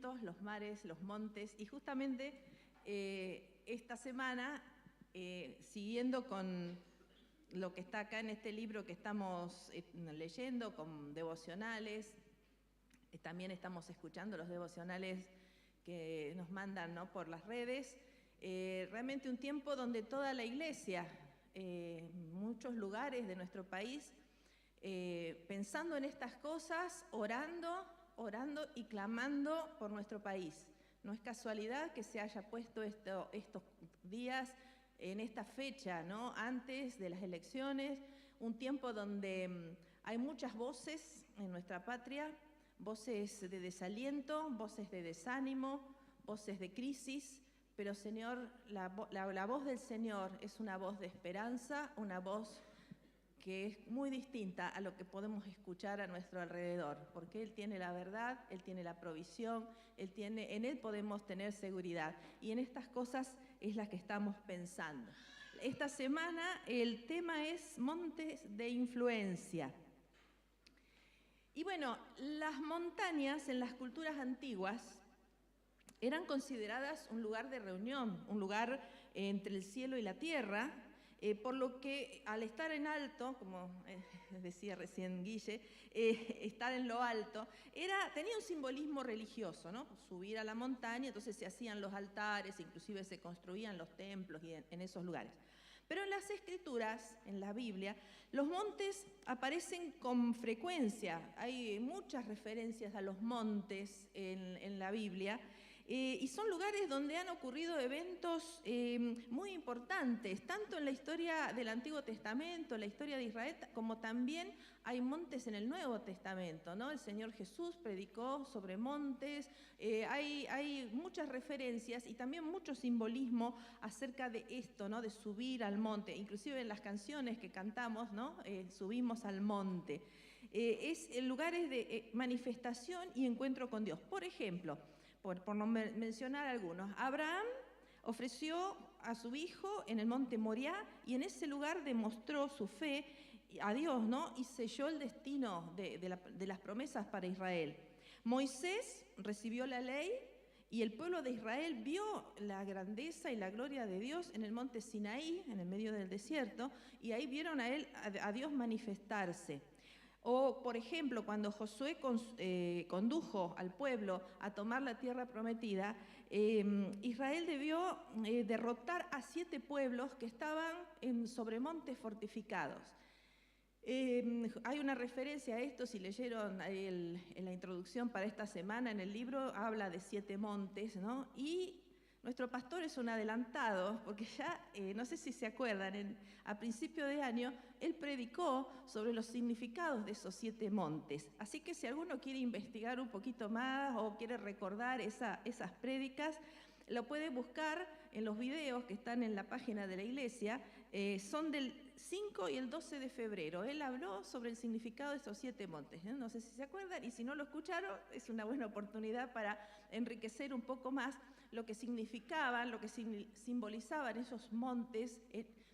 vientos, los mares, los montes. Y justamente esta semana, siguiendo con lo que está acá en este libro que estamos leyendo, con devocionales, también estamos escuchando los devocionales que nos mandan, ¿no?, por las redes. Realmente un tiempo donde toda la iglesia, muchos lugares de nuestro país, pensando en estas cosas, orando y clamando por nuestro país. No es casualidad que se haya puesto estos días en esta fecha, ¿no?, antes de las elecciones, un tiempo donde hay muchas voces en nuestra patria, voces de desaliento, voces de desánimo, voces de crisis, pero Señor, la voz del Señor es una voz de esperanza, una voz que es muy distinta a lo que podemos escuchar a nuestro alrededor, porque Él tiene la verdad, Él tiene la provisión, en Él podemos tener seguridad, y en estas cosas es las que estamos pensando. Esta semana el tema es montes de influencia. Y bueno, las montañas en las culturas antiguas eran consideradas un lugar de reunión, un lugar entre el cielo y la tierra, por lo que al estar en alto, como decía recién Guille, estar en lo alto, tenía un simbolismo religioso, ¿no? Subir a la montaña, entonces se hacían los altares, inclusive se construían los templos en esos lugares. Pero en las Escrituras, en la Biblia, los montes aparecen con frecuencia. Hay muchas referencias a los montes en la Biblia, y son lugares donde han ocurrido eventos muy importantes, tanto en la historia del Antiguo Testamento, la historia de Israel, como también hay montes en el Nuevo Testamento, ¿no? El Señor Jesús predicó sobre montes, hay muchas referencias y también mucho simbolismo acerca de esto, ¿no?, de subir al monte, inclusive en las canciones que cantamos, ¿no?, subimos al monte. Es lugares de manifestación y encuentro con Dios. Por ejemplo, por no mencionar algunos, Abraham ofreció a su hijo en el monte Moriah y en ese lugar demostró su fe a Dios, ¿no?, y selló el destino de las promesas para Israel. Moisés recibió la ley y el pueblo de Israel vio la grandeza y la gloria de Dios en el monte Sinaí, en el medio del desierto, y ahí vieron a Dios manifestarse. O, por ejemplo, cuando Josué condujo al pueblo a tomar la tierra prometida, Israel debió derrotar a 7 pueblos que estaban sobre montes fortificados. Hay una referencia a esto, si leyeron en la introducción para esta semana, en el libro habla de 7 montes, ¿no? Y nuestro pastor es un adelantado, porque ya, no sé si se acuerdan, a principio de año, él predicó sobre los significados de esos 7 montes. Así que si alguno quiere investigar un poquito más o quiere recordar esas prédicas, lo puede buscar en los videos que están en la página de la iglesia. Son del 5 y el 12 de febrero. Él habló sobre el significado de estos 7 montes. No sé si se acuerdan, y si no lo escucharon, es una buena oportunidad para enriquecer un poco más lo que significaban, lo que simbolizaban esos montes,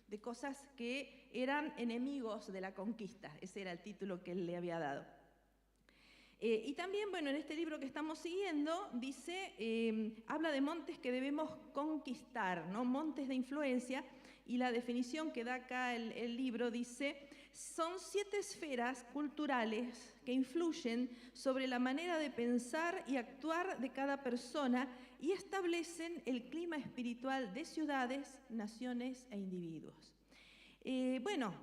de cosas que eran enemigos de la conquista. Ese era el título que él le había dado. Y también, bueno, en este libro que estamos siguiendo, dice, habla de montes que debemos conquistar, ¿no?, montes de influencia, y la definición que da acá el libro dice: son 7 esferas culturales que influyen sobre la manera de pensar y actuar de cada persona y establecen el clima espiritual de ciudades, naciones e individuos. Bueno,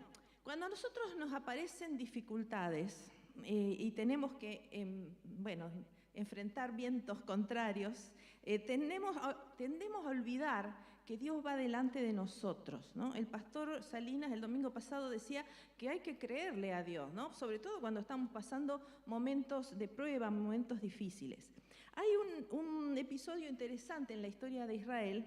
cuando a nosotros nos aparecen dificultades y tenemos que enfrentar vientos contrarios, tendemos a olvidar que Dios va delante de nosotros, ¿no? El pastor Salinas el domingo pasado decía que hay que creerle a Dios, ¿no?, sobre todo cuando estamos pasando momentos de prueba, momentos difíciles. Hay un episodio interesante en la historia de Israel.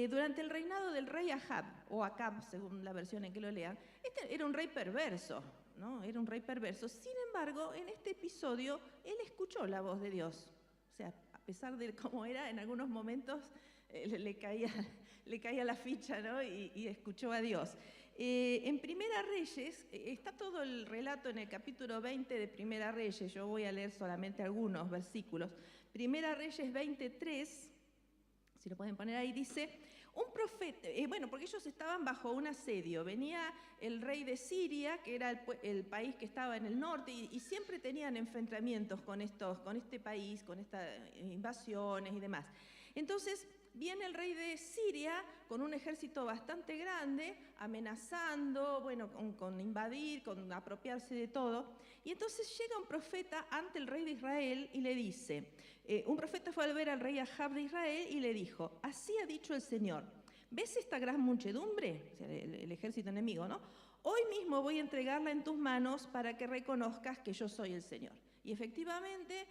Durante el reinado del rey Ahab, o Acab, según la versión en que lo lean, este era un rey perverso, ¿no? Era un rey perverso. Sin embargo, en este episodio, él escuchó la voz de Dios. O sea, a pesar de cómo era, en algunos momentos le caía la ficha, ¿no?, y escuchó a Dios. En Primera Reyes, está todo el relato en el capítulo 20 de Primera Reyes. Yo voy a leer solamente algunos versículos. Primera Reyes 23, si lo pueden poner ahí, dice, un profeta, bueno, porque ellos estaban bajo un asedio, venía el rey de Siria, que era el país que estaba en el norte, y siempre tenían enfrentamientos con este país, con estas invasiones y demás. Entonces, viene el rey de Siria con un ejército bastante grande, amenazando, bueno, con invadir, con apropiarse de todo. Y entonces llega un profeta ante el rey de Israel y le dice, un profeta fue a ver al rey Ahab de Israel y le dijo, así ha dicho el Señor, ¿ves esta gran muchedumbre? O sea, el ejército enemigo, ¿no? Hoy mismo voy a entregarla en tus manos para que reconozcas que yo soy el Señor. Y efectivamente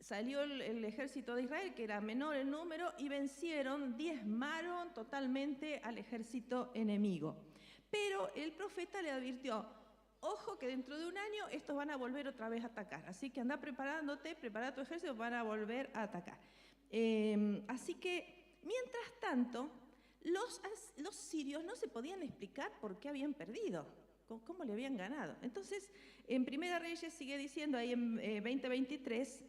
salió el ejército de Israel, que era menor en número, y vencieron, diezmaron totalmente al ejército enemigo. Pero el profeta le advirtió, ojo que dentro de un año estos van a volver otra vez a atacar, así que anda preparándote, prepara tu ejército, van a volver a atacar. Así que, mientras tanto, los sirios no se podían explicar por qué habían perdido, cómo le habían ganado. Entonces, en Primera Reyes sigue diciendo, ahí en 20:23,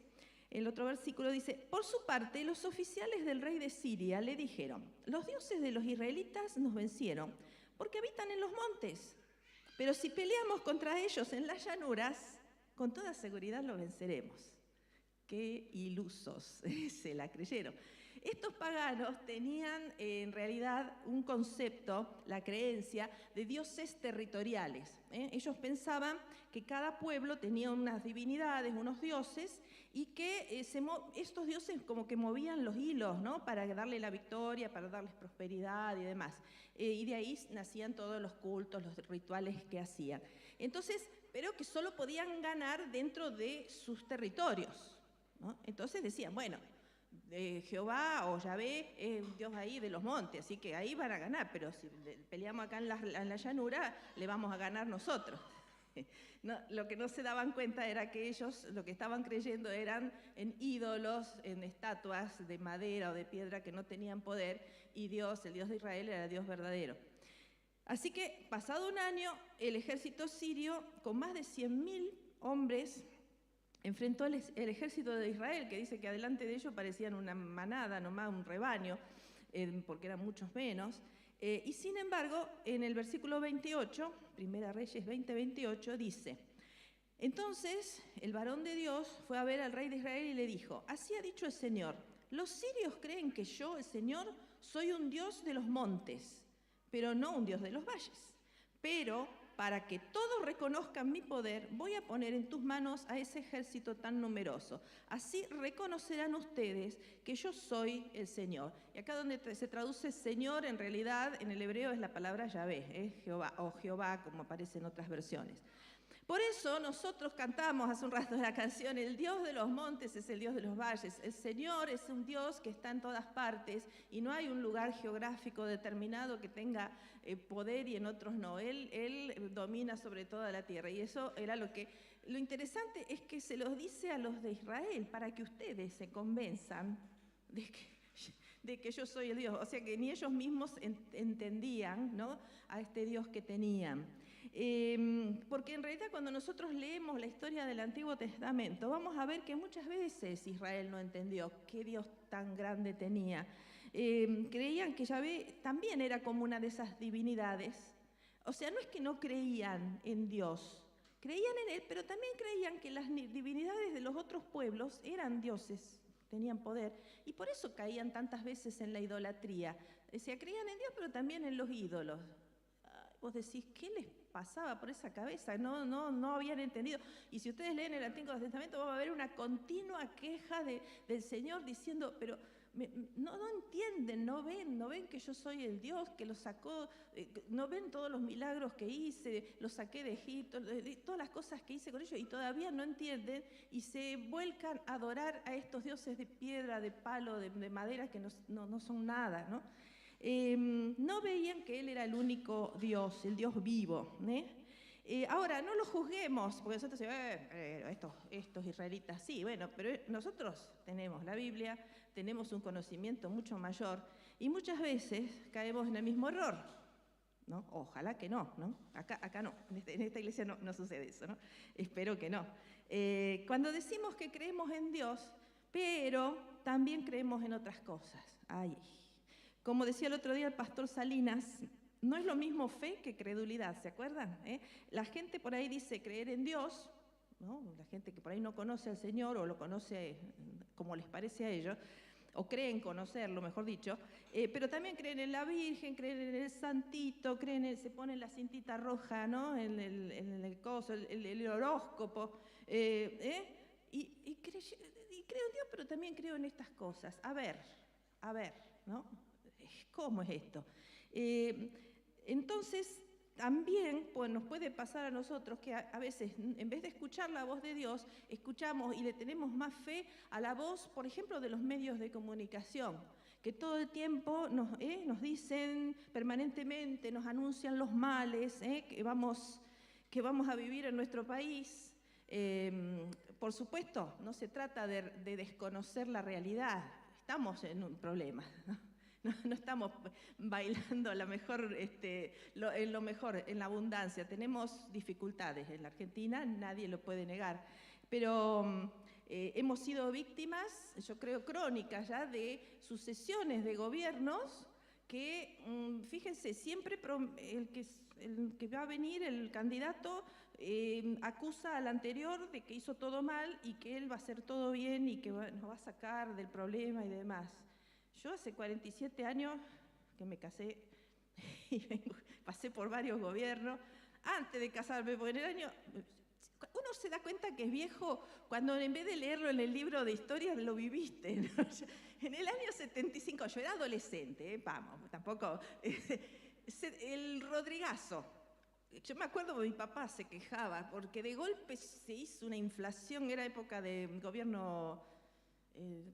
el otro versículo dice, por su parte, los oficiales del rey de Siria le dijeron, los dioses de los israelitas nos vencieron, porque habitan en los montes. Pero si peleamos contra ellos en las llanuras, con toda seguridad lo venceremos. Qué ilusos, se la creyeron. Estos paganos tenían en realidad un concepto, la creencia, de dioses territoriales. Ellos pensaban que cada pueblo tenía unas divinidades, unos dioses, y que estos dioses como que movían los hilos, ¿no? Para darle la victoria, para darles prosperidad y demás. Y de ahí nacían todos los cultos, los rituales que hacían. Entonces, pero que solo podían ganar dentro de sus territorios, ¿no? Entonces decían, bueno, Jehová o Yahvé es un Dios ahí de los montes, así que ahí van a ganar, pero si peleamos acá en la llanura, le vamos a ganar nosotros. No, lo que no se daban cuenta era que ellos lo que estaban creyendo eran en ídolos, en estatuas de madera o de piedra que no tenían poder, y Dios, el Dios de Israel, era el Dios verdadero. Así que, pasado un año, el ejército sirio, con más de 100.000 hombres, enfrentó el ejército de Israel, que dice que adelante de ellos parecían una manada, nomás un rebaño, porque eran muchos menos. Y sin embargo, en el versículo 28, Primera Reyes 20:28, dice, entonces el varón de Dios fue a ver al rey de Israel y le dijo, así ha dicho el Señor, los sirios creen que yo, el Señor, soy un Dios de los montes, pero no un Dios de los valles. Pero para que todos reconozcan mi poder, voy a poner en tus manos a ese ejército tan numeroso. Así reconocerán ustedes que yo soy el Señor. Y acá donde se traduce Señor, en realidad en el hebreo es la palabra Yahvé, Jehová, o Jehová, como aparece en otras versiones. Por eso nosotros cantamos hace un rato la canción, el Dios de los montes es el Dios de los valles. El Señor es un Dios que está en todas partes y no hay un lugar geográfico determinado que tenga poder y en otros no. Él domina sobre toda la tierra y eso era lo interesante es que se los dice a los de Israel para que ustedes se convenzan de que yo soy el Dios. O sea que ni ellos mismos entendían, ¿no?, a este Dios que tenían. Porque en realidad cuando nosotros leemos la historia del Antiguo Testamento vamos a ver que muchas veces Israel no entendió qué Dios tan grande tenía. Creían que Yahvé también era como una de esas divinidades. O sea, no es que no creían en Dios, creían en Él, pero también creían que las divinidades de los otros pueblos eran dioses, tenían poder, y por eso caían tantas veces en la idolatría. O sea, creían en Dios, pero también en los ídolos. Vos decís, ¿qué les pasaba por esa cabeza? No habían entendido. Y si ustedes leen el Antiguo Testamento, va a haber una continua queja del Señor diciendo, pero no entienden, no ven que yo soy el Dios que los sacó, no ven todos los milagros que hice, los saqué de Egipto, todas las cosas que hice con ellos, y todavía no entienden y se vuelcan a adorar a estos dioses de piedra, de palo, de madera que no son nada, ¿no? No veían que Él era el único Dios, el Dios vivo. Ahora, no lo juzguemos, porque nosotros estos israelitas, sí, bueno, pero nosotros tenemos la Biblia, tenemos un conocimiento mucho mayor y muchas veces caemos en el mismo error, ¿no? Ojalá que no, ¿no? Acá no, en esta iglesia no sucede eso, ¿no? Espero que no. Cuando decimos que creemos en Dios, pero también creemos en otras cosas. Ay, como decía el otro día el pastor Salinas, no es lo mismo fe que credulidad, ¿se acuerdan? La gente por ahí dice creer en Dios, ¿no? La gente que por ahí no conoce al Señor o lo conoce como les parece a ellos, o creen conocerlo, mejor dicho, pero también creen en la Virgen, creen en el Santito, se ponen la cintita roja, ¿no? En el coso, el horóscopo, y creo en Dios, pero también creo en estas cosas. A ver, ¿no? ¿Cómo es esto? Entonces, también pues, nos puede pasar a nosotros que a veces, en vez de escuchar la voz de Dios, escuchamos y le tenemos más fe a la voz, por ejemplo, de los medios de comunicación, que todo el tiempo nos dicen permanentemente, nos anuncian los males que vamos a vivir en nuestro país. Por supuesto, no se trata de desconocer la realidad, estamos en un problema, ¿no? No estamos bailando en lo mejor, en la abundancia. Tenemos dificultades en la Argentina, nadie lo puede negar. Pero hemos sido víctimas, yo creo, crónicas ya de sucesiones de gobiernos que, fíjense, siempre el que va a venir, el candidato, acusa al anterior de que hizo todo mal y que él va a hacer todo bien y que nos va a sacar del problema y demás. Yo hace 47 años que me casé y pasé por varios gobiernos. Antes de casarme, porque en el año... Uno se da cuenta que es viejo cuando en vez de leerlo en el libro de historias lo viviste, ¿no? En el año 75, yo era adolescente, vamos, tampoco... El Rodrigazo. Yo me acuerdo que mi papá se quejaba porque de golpe se hizo una inflación, era época de gobierno...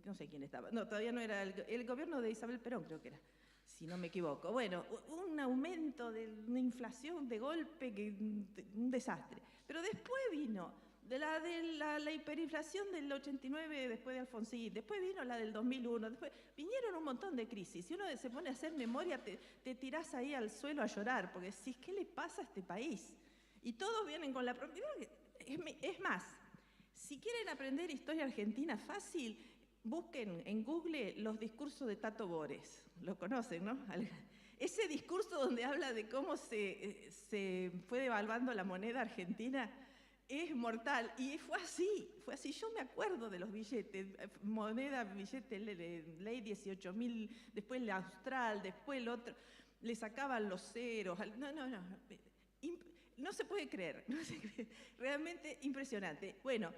no sé quién estaba, no, todavía no era el gobierno de Isabel Perón, creo que era, si no me equivoco. Bueno, un aumento de una inflación de golpe, un desastre. Pero después vino de la hiperinflación del 89, después de Alfonsín, después vino la del 2001, después vinieron un montón de crisis. Si uno se pone a hacer memoria, te tirás ahí al suelo a llorar, porque decís, ¿qué le pasa a este país? Y todos vienen con la... Es más, si quieren aprender historia argentina fácil, busquen en Google los discursos de Tato Bores. Lo conocen, ¿no? Ese discurso donde habla de cómo se fue devaluando la moneda argentina es mortal. Y fue así. Yo me acuerdo de los billetes, billete ley 18.000, después el austral, después el otro. Le sacaban los ceros. No se puede creer. Realmente impresionante. Bueno,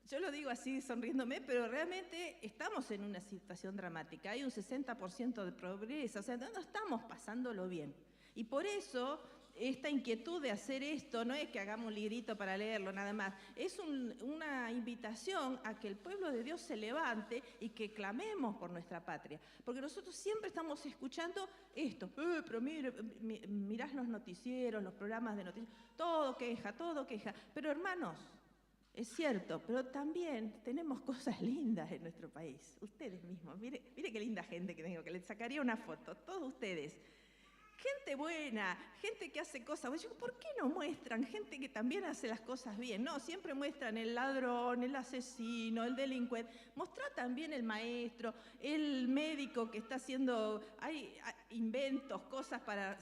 yo lo digo así sonriéndome, pero realmente estamos en una situación dramática. Hay un 60% de pobreza, o sea, no estamos pasándolo bien. Y por eso esta inquietud de hacer esto no es que hagamos un librito para leerlo nada más, es una invitación a que el pueblo de Dios se levante y que clamemos por nuestra patria. Porque nosotros siempre estamos escuchando esto, pero mirás los noticieros, los programas de noticias, todo queja. Pero hermanos, es cierto, pero también tenemos cosas lindas en nuestro país. Ustedes mismos, mire qué linda gente que tengo, que les sacaría una foto, todos ustedes. Gente buena, gente que hace cosas buenas. ¿Por qué no muestran gente que también hace las cosas bien? No, siempre muestran el ladrón, el asesino, el delincuente. Mostrá también el maestro, el médico que está haciendo hay inventos, cosas para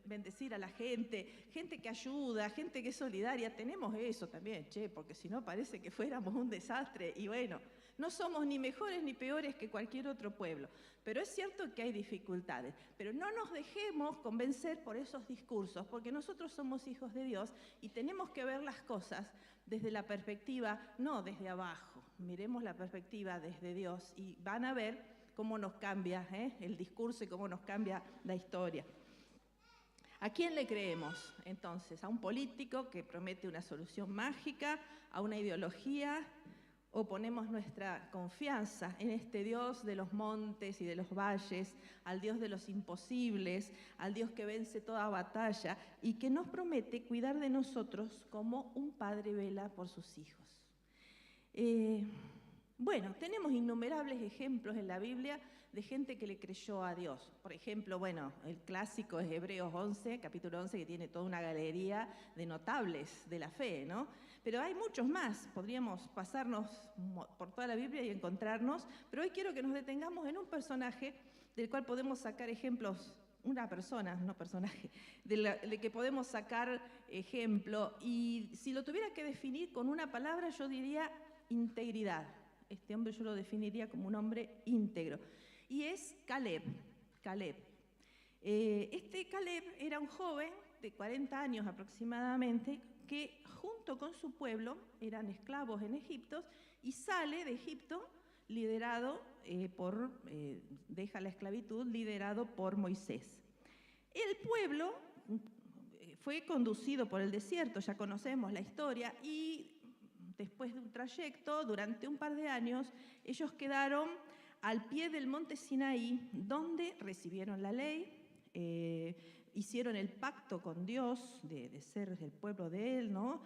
bendecir a la gente que ayuda, gente que es solidaria. Tenemos eso también, porque si no parece que fuéramos un desastre. Y bueno, no somos ni mejores ni peores que cualquier otro pueblo. Pero es cierto que hay dificultades. Pero no nos dejemos convencer por esos discursos, porque nosotros somos hijos de Dios y tenemos que ver las cosas desde la perspectiva, no desde abajo. Miremos la perspectiva desde Dios y van a ver cómo nos cambia el discurso y cómo nos cambia la historia. ¿A quién le creemos entonces? ¿A un político que promete una solución mágica? ¿A una ideología? ¿O ponemos nuestra confianza en este Dios de los montes y de los valles, al Dios de los imposibles, al Dios que vence toda batalla y que nos promete cuidar de nosotros como un padre vela por sus hijos? Bueno, tenemos innumerables ejemplos en la Biblia de gente que le creyó a Dios. Por ejemplo, bueno, el clásico es Hebreos 11, capítulo 11, que tiene toda una galería de notables de la fe, ¿no? Pero hay muchos más, podríamos pasarnos por toda la Biblia y encontrarnos, pero hoy quiero que nos detengamos en un personaje del cual podemos sacar ejemplos, una persona, no personaje, de que podemos sacar ejemplo. Y si lo tuviera que definir con una palabra, yo diría integridad. Este hombre yo lo definiría como un hombre íntegro. Y es Caleb. Caleb. Este Caleb era un joven de 40 años aproximadamente que junto con su pueblo eran esclavos en Egipto y sale de Egipto liderado deja la esclavitud liderado por Moisés. El pueblo fue conducido por el desierto, ya conocemos la historia, y después de un trayecto, durante un par de años, ellos quedaron al pie del monte Sinaí, donde recibieron la ley, hicieron el pacto con Dios de ser el pueblo de Él, ¿no?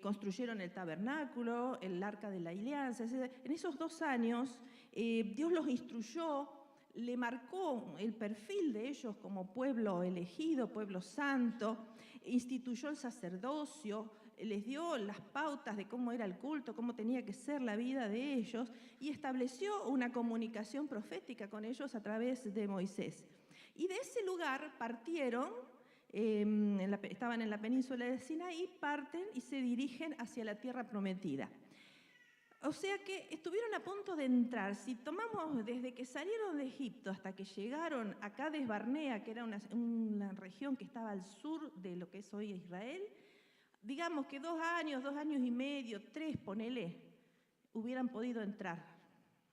Construyeron el tabernáculo, el arca de la alianza. En esos 2 años, Dios los instruyó, le marcó el perfil de ellos como pueblo elegido, pueblo santo, instituyó el sacerdocio, les dio las pautas de cómo era el culto, cómo tenía que ser la vida de ellos y estableció una comunicación profética con ellos a través de Moisés. Y de ese lugar partieron, estaban en la península de Sinaí, parten y se dirigen hacia la tierra prometida. O sea que estuvieron a punto de entrar. Si tomamos desde que salieron de Egipto hasta que llegaron a Cades Barnea, que era una región que estaba al sur de lo que es hoy Israel, digamos que 2 años, 2 años y medio, 3, ponele, hubieran podido entrar.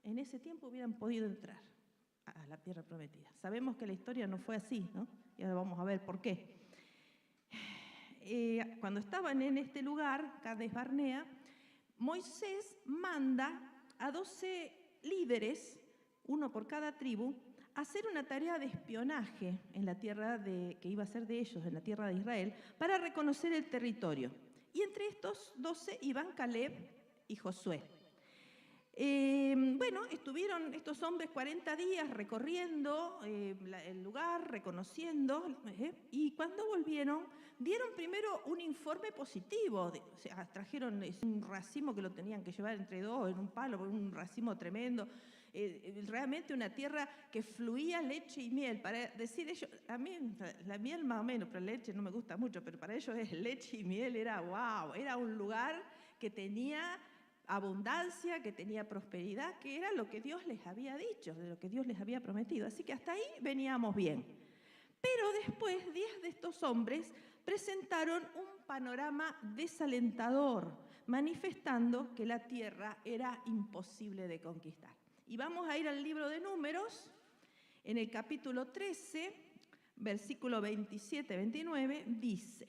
En ese tiempo hubieran podido entrar a la tierra prometida. Sabemos que la historia no fue así, ¿no? Y ahora vamos a ver por qué. Cuando estaban en este lugar, Cades Barnea, Moisés manda a 12 líderes, uno por cada tribu, a hacer una tarea de espionaje en la tierra que iba a ser de ellos, en la tierra de Israel, para reconocer el territorio. Y entre estos 12 iban Caleb y Josué. Bueno, estuvieron estos hombres 40 días recorriendo el lugar, reconociendo, y cuando volvieron, dieron primero un informe positivo. O sea, trajeron un racimo que lo tenían que llevar entre 2 en un palo, un racimo tremendo. Realmente una tierra que fluía leche y miel. Para decir ellos, a mí la miel más o menos, pero la leche no me gusta mucho, pero para ellos es leche y miel, era wow, era un lugar que tenía abundancia, que tenía prosperidad, que era lo que Dios les había dicho, de lo que Dios les había prometido. Así que hasta ahí veníamos bien. Pero después 10 de estos hombres presentaron un panorama desalentador, manifestando que la tierra era imposible de conquistar. Y vamos a ir al libro de Números, en el capítulo 13, versículo 27-29, dice,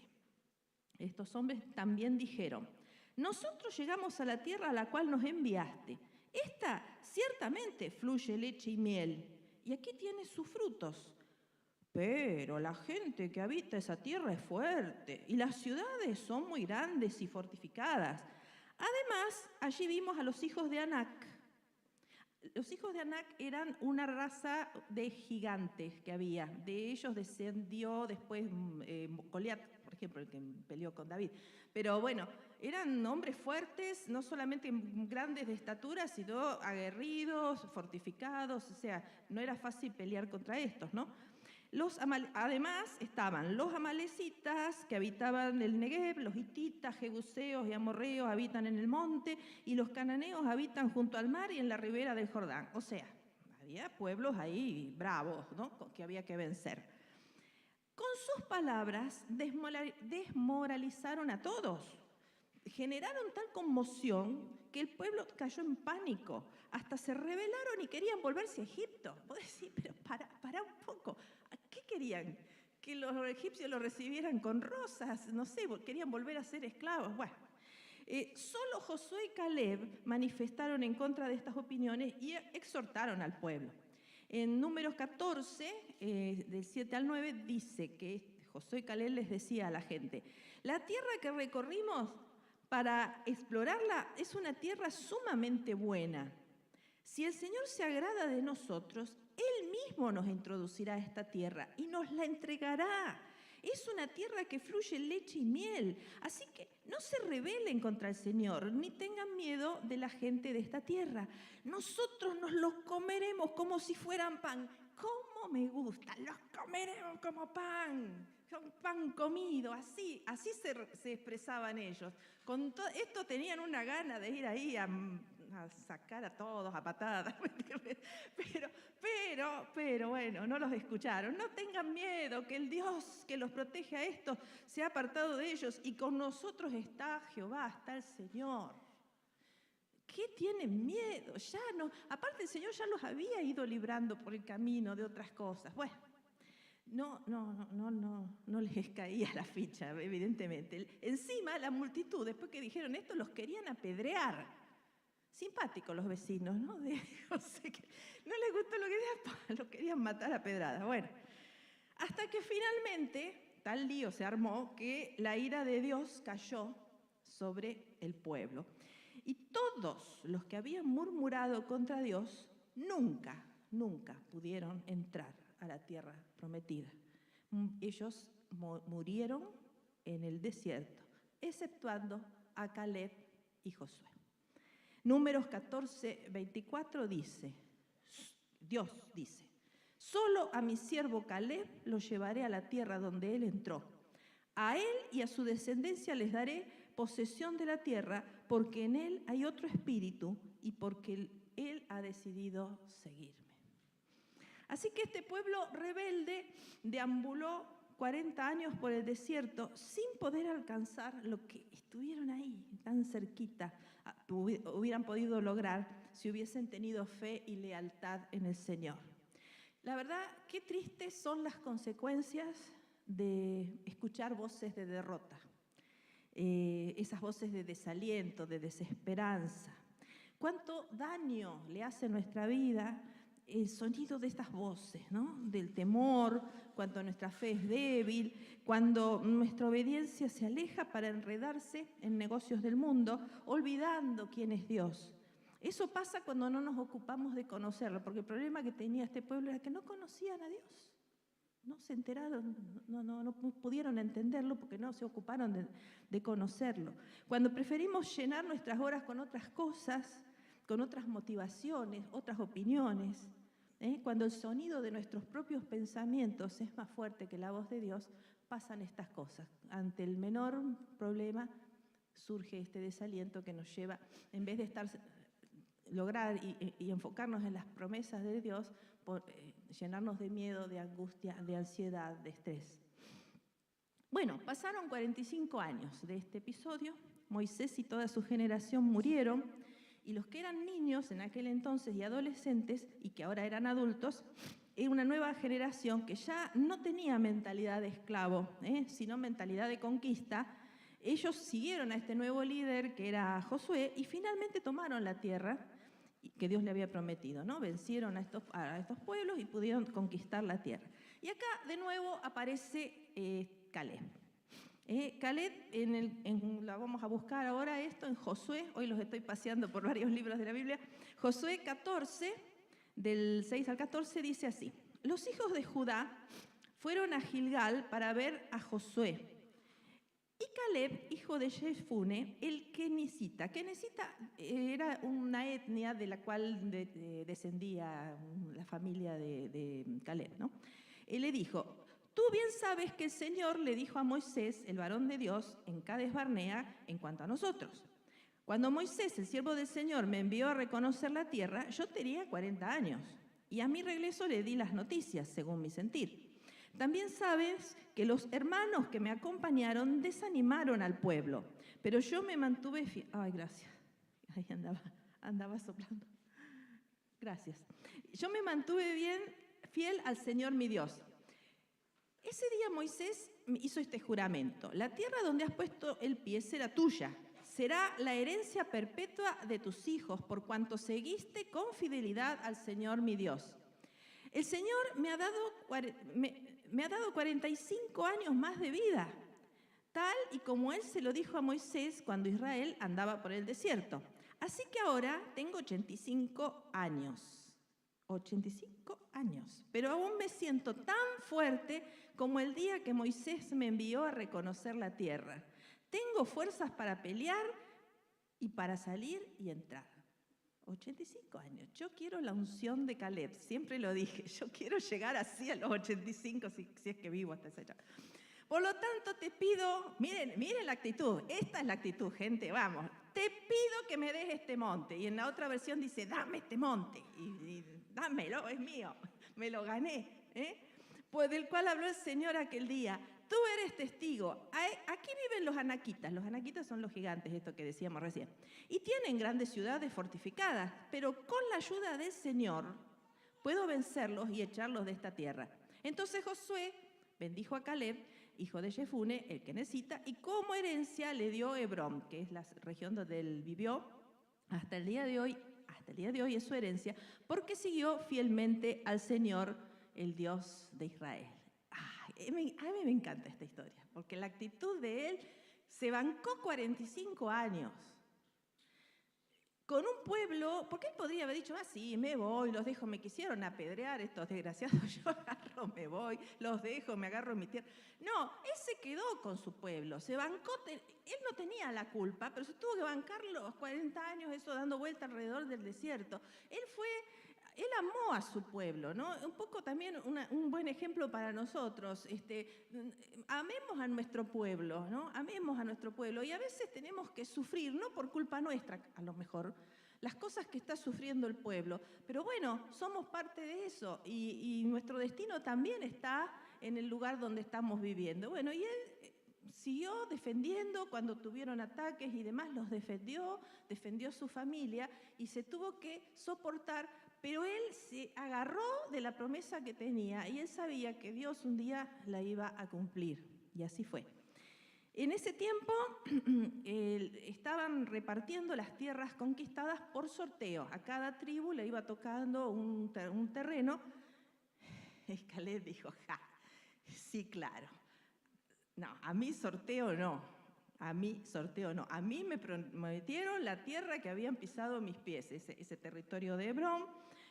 estos hombres también dijeron, nosotros llegamos a la tierra a la cual nos enviaste. Esta ciertamente fluye leche y miel, y aquí tiene sus frutos. Pero la gente que habita esa tierra es fuerte, y las ciudades son muy grandes y fortificadas. Además, allí vimos a los hijos de Anac. Los hijos de Anac eran una raza de gigantes que había. De ellos descendió después Goliat, por ejemplo, el que peleó con David. Pero bueno, eran hombres fuertes, no solamente grandes de estatura, sino aguerridos, fortificados. O sea, no era fácil pelear contra estos, ¿no? Además estaban los amalecitas que habitaban el Negev, los hititas, jebuseos y amorreos habitan en el monte y los cananeos habitan junto al mar y en la ribera del Jordán. O sea, había pueblos ahí bravos, ¿no?, que había que vencer. Con sus palabras desmoralizaron a todos. Generaron tal conmoción que el pueblo cayó en pánico. Hasta se rebelaron y querían volverse a Egipto. Vos decís, pero para un poco. ¿Qué querían? ¿Que los egipcios los recibieran con rosas? No sé, querían volver a ser esclavos. Bueno, solo Josué y Caleb manifestaron en contra de estas opiniones y exhortaron al pueblo. En Números 14, del 7 al 9, dice que Josué y Caleb les decía a la gente, la tierra que recorrimos para explorarla es una tierra sumamente buena. Si el Señor se agrada de nosotros, Él mismo nos introducirá a esta tierra y nos la entregará. Es una tierra que fluye leche y miel, así que no se rebelen contra el Señor, ni tengan miedo de la gente de esta tierra. Nosotros nos los comeremos como si fueran pan. ¡Cómo me gusta! Los comeremos como pan, son pan comido, así se expresaban ellos. Con esto tenían una gana de ir ahí a sacar a todos a patadas, pero bueno, no los escucharon. No tengan miedo, que el Dios que los protege a estos se ha apartado de ellos y con nosotros está Jehová, está el Señor. ¿Qué tienen miedo? Ya no, aparte el Señor ya los había ido librando por el camino de otras cosas. Bueno, no les caía la ficha, evidentemente. Encima la multitud, después que dijeron esto, los querían apedrear. Simpáticos los vecinos, ¿no? José, que no les gustó lo querían matar a pedradas. Bueno, hasta que finalmente tal lío se armó que la ira de Dios cayó sobre el pueblo. Y todos los que habían murmurado contra Dios nunca pudieron entrar a la tierra prometida. Ellos murieron en el desierto, exceptuando a Caleb y Josué. Números 14, 24 dice, Dios dice, solo a mi siervo Caleb lo llevaré a la tierra donde él entró. A él y a su descendencia les daré posesión de la tierra, porque en él hay otro espíritu y porque él ha decidido seguirme. Así que este pueblo rebelde deambuló 40 años por el desierto sin poder alcanzar lo que estuvieron ahí, tan cerquita, hubieran podido lograr si hubiesen tenido fe y lealtad en el Señor. La verdad, qué tristes son las consecuencias de escuchar voces de derrota, esas voces de desaliento, de desesperanza. Cuánto daño le hace a nuestra vida el sonido de estas voces, ¿no? Del temor, cuando nuestra fe es débil, cuando nuestra obediencia se aleja para enredarse en negocios del mundo, olvidando quién es Dios. Eso pasa cuando no nos ocupamos de conocerlo, porque el problema que tenía este pueblo era que no conocían a Dios. No se enteraron, no pudieron entenderlo porque no se ocuparon de conocerlo. Cuando preferimos llenar nuestras horas con otras cosas, con otras motivaciones, otras opiniones, cuando el sonido de nuestros propios pensamientos es más fuerte que la voz de Dios, pasan estas cosas. Ante el menor problema surge este desaliento que nos lleva, en vez de lograr y enfocarnos en las promesas de Dios, llenarnos de miedo, de angustia, de ansiedad, de estrés. Bueno, pasaron 45 años de este episodio. Moisés y toda su generación murieron. Y los que eran niños en aquel entonces y adolescentes, y que ahora eran adultos, era una nueva generación que ya no tenía mentalidad de esclavo, sino mentalidad de conquista. Ellos siguieron a este nuevo líder, que era Josué, y finalmente tomaron la tierra que Dios le había prometido, ¿no? Vencieron a estos pueblos y pudieron conquistar la tierra. Y acá de nuevo aparece Caleb. Caleb, la vamos a buscar ahora esto en Josué, hoy los estoy paseando por varios libros de la Biblia. Josué 14, del 6 al 14, dice así: los hijos de Judá fueron a Gilgal para ver a Josué. Y Caleb, hijo de Jefune, el kenisita. Kenisita era una etnia de la cual descendía la familia de Caleb, ¿no? Él le dijo: tú bien sabes que el Señor le dijo a Moisés, el varón de Dios, en Cades Barnea, en cuanto a nosotros. Cuando Moisés, el siervo del Señor, me envió a reconocer la tierra, yo tenía 40 años. Y a mi regreso le di las noticias, según mi sentir. También sabes que los hermanos que me acompañaron desanimaron al pueblo, pero yo me mantuve fiel. Ay, gracias. Ahí andaba soplando. Gracias. Yo me mantuve fiel al Señor mi Dios. Ese día Moisés hizo este juramento: la tierra donde has puesto el pie será tuya, será la herencia perpetua de tus hijos, por cuanto seguiste con fidelidad al Señor mi Dios. El Señor me ha dado 45 años más de vida, tal y como Él se lo dijo a Moisés cuando Israel andaba por el desierto. Así que ahora tengo 85 años. 85 años. Pero aún me siento tan fuerte como el día que Moisés me envió a reconocer la tierra. Tengo fuerzas para pelear y para salir y entrar. 85 años. Yo quiero la unción de Caleb. Siempre lo dije. Yo quiero llegar así a los 85 si es que vivo hasta esa edad. Por lo tanto, te pido, miren la actitud. Esta es la actitud, gente. Vamos. Te pido que me des este monte. Y en la otra versión dice, dame este monte. Y dámelo, es mío. Me lo gané. Pues del cual habló el Señor aquel día. Tú eres testigo. Aquí viven los anaquitas. Los anaquitas son los gigantes, esto que decíamos recién. Y tienen grandes ciudades fortificadas. Pero con la ayuda del Señor puedo vencerlos y echarlos de esta tierra. Entonces Josué bendijo a Caleb, hijo de Jefune, el kenezita, y como herencia le dio Hebrón, que es la región donde él vivió hasta el día de hoy. Hasta el día de hoy es su herencia, porque siguió fielmente al Señor, el Dios de Israel. A mí me encanta esta historia, porque la actitud de él se bancó 45 años con un pueblo, porque él podría haber dicho, sí, me voy, los dejo, me quisieron apedrear estos desgraciados, yo agarro, me voy, los dejo, me agarro mi tierra. No, él se quedó con su pueblo, se bancó, él no tenía la culpa, pero se tuvo que bancar los 40 años, eso dando vuelta alrededor del desierto. Él amó a su pueblo, ¿no? Un poco también un buen ejemplo para nosotros. Amemos a nuestro pueblo, ¿no? Amemos a nuestro pueblo. Y a veces tenemos que sufrir, no por culpa nuestra, a lo mejor, las cosas que está sufriendo el pueblo. Pero bueno, somos parte de eso. Y nuestro destino también está en el lugar donde estamos viviendo. Bueno, y él siguió defendiendo cuando tuvieron ataques y demás, los defendió a su familia y se tuvo que soportar. Pero él se agarró de la promesa que tenía y él sabía que Dios un día la iba a cumplir. Y así fue. En ese tiempo estaban repartiendo las tierras conquistadas por sorteo. A cada tribu le iba tocando un terreno. Caleb dijo, sí, claro. No, a mí sorteo no. A mí sorteo no. A mí me prometieron la tierra que habían pisado mis pies, ese territorio de Hebrón.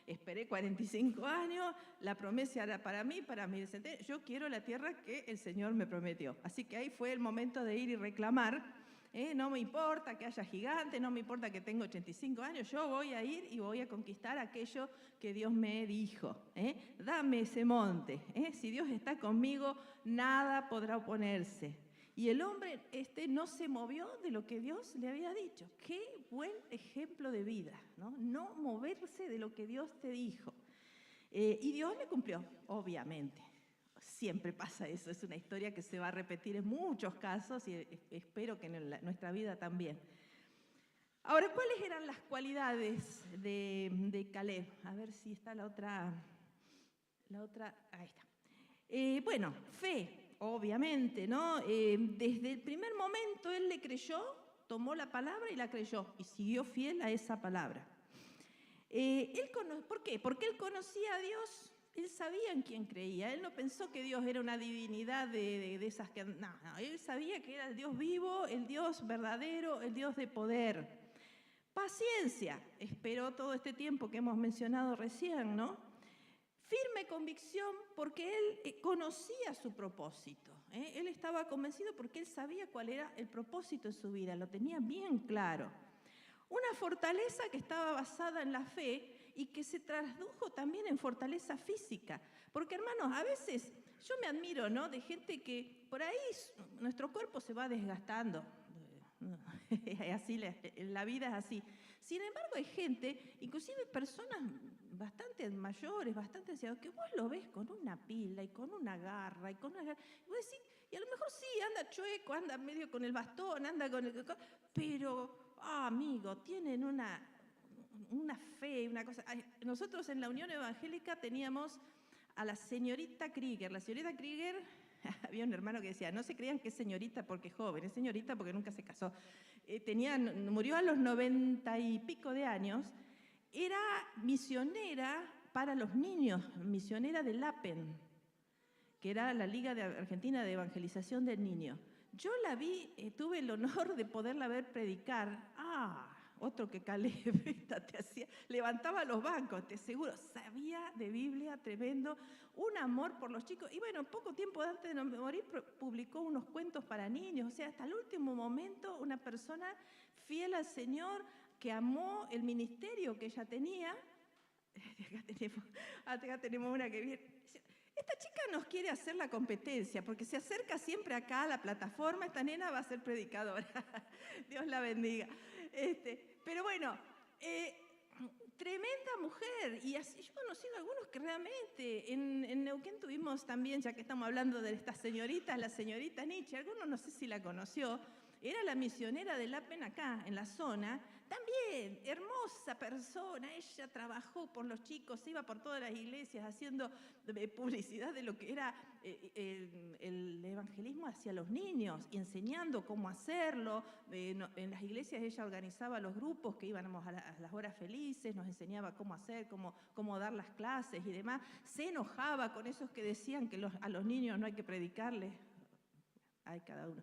Esperé 45 años, la promesa era para mí, para mi descendencia. Yo quiero la tierra que el Señor me prometió. Así que ahí fue el momento de ir y reclamar. No me importa que haya gigantes, no me importa que tenga 85 años, yo voy a ir y voy a conquistar aquello que Dios me dijo. Dame ese monte. Si Dios está conmigo, nada podrá oponerse. Y el hombre no se movió de lo que Dios le había dicho. Qué buen ejemplo de vida, ¿no? No moverse de lo que Dios te dijo. Y Dios le cumplió, obviamente. Siempre pasa eso, es una historia que se va a repetir en muchos casos y espero que en nuestra vida también. Ahora, ¿cuáles eran las cualidades de Caleb? A ver si está la otra, ahí está. Bueno, fe. Obviamente, ¿no? Desde el primer momento él le creyó, tomó la palabra y la creyó y siguió fiel a esa palabra. ¿Por qué? Porque él conocía a Dios, él sabía en quién creía, él no pensó que Dios era una divinidad de esas que... No, él sabía que era el Dios vivo, el Dios verdadero, el Dios de poder. Paciencia, esperó todo este tiempo que hemos mencionado recién, ¿no? Firme convicción porque él conocía su propósito. Él estaba convencido porque él sabía cuál era el propósito de su vida, lo tenía bien claro. Una fortaleza que estaba basada en la fe y que se tradujo también en fortaleza física. Porque, hermanos, a veces yo me admiro, ¿no?, de gente que por ahí nuestro cuerpo se va desgastando. Así, la vida es así. Sin embargo, hay gente, inclusive personas bastante mayores, bastante ancianos, que vos lo ves con una pila y con una garra y con una garra. Y vos decís, y a lo mejor sí, anda chueco, anda medio con el bastón, anda con el... Pero, amigo, tienen una fe, una cosa... Nosotros en la Unión Evangélica teníamos a la señorita Krieger. La señorita Krieger, había un hermano que decía, no se crean que es señorita porque es joven, es señorita porque nunca se casó. Murió a los 90 y pico de años. Era misionera para los niños, misionera del LAPEN, que era la Liga Argentina de Evangelización del Niño. Yo la vi, tuve el honor de poderla ver predicar. otro que Caleb, te hacía, levantaba los bancos, te aseguro, sabía de Biblia, tremendo, un amor por los chicos. Y bueno, poco tiempo antes de morir publicó unos cuentos para niños, o sea, hasta el último momento una persona fiel al Señor, que amó el ministerio que ella tenía. Acá tenemos una que viene. Esta chica nos quiere hacer la competencia, porque se acerca siempre acá a la plataforma, esta nena va a ser predicadora. Dios la bendiga. Pero bueno, tremenda mujer, y así yo he conocido a algunos que realmente, en Neuquén tuvimos también, ya que estamos hablando de estas señoritas, la señorita Nietzsche, algunos no sé si la conoció, era la misionera del APEN acá, en la zona, también hermosa persona, ella trabajó por los chicos, se iba por todas las iglesias haciendo publicidad de lo que era el evangelismo hacia los niños y enseñando cómo hacerlo. En las iglesias ella organizaba los grupos que íbamos a las horas felices, nos enseñaba cómo hacer, cómo dar las clases y demás. Se enojaba con esos que decían que a los niños no hay que predicarles. Hay cada uno.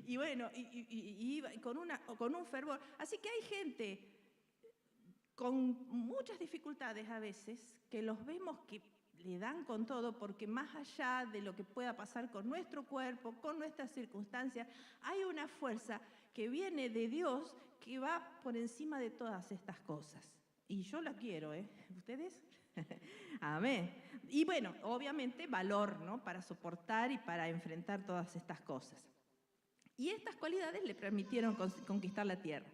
Y bueno, y iba con un fervor. Así que hay gente con muchas dificultades a veces que los vemos que le dan con todo, porque más allá de lo que pueda pasar con nuestro cuerpo, con nuestras circunstancias, hay una fuerza que viene de Dios que va por encima de todas estas cosas. Y yo la quiero, ¿eh? ¿Ustedes? Amén. Y bueno, obviamente valor, ¿no? Para soportar y para enfrentar todas estas cosas. Y estas cualidades le permitieron conquistar la tierra.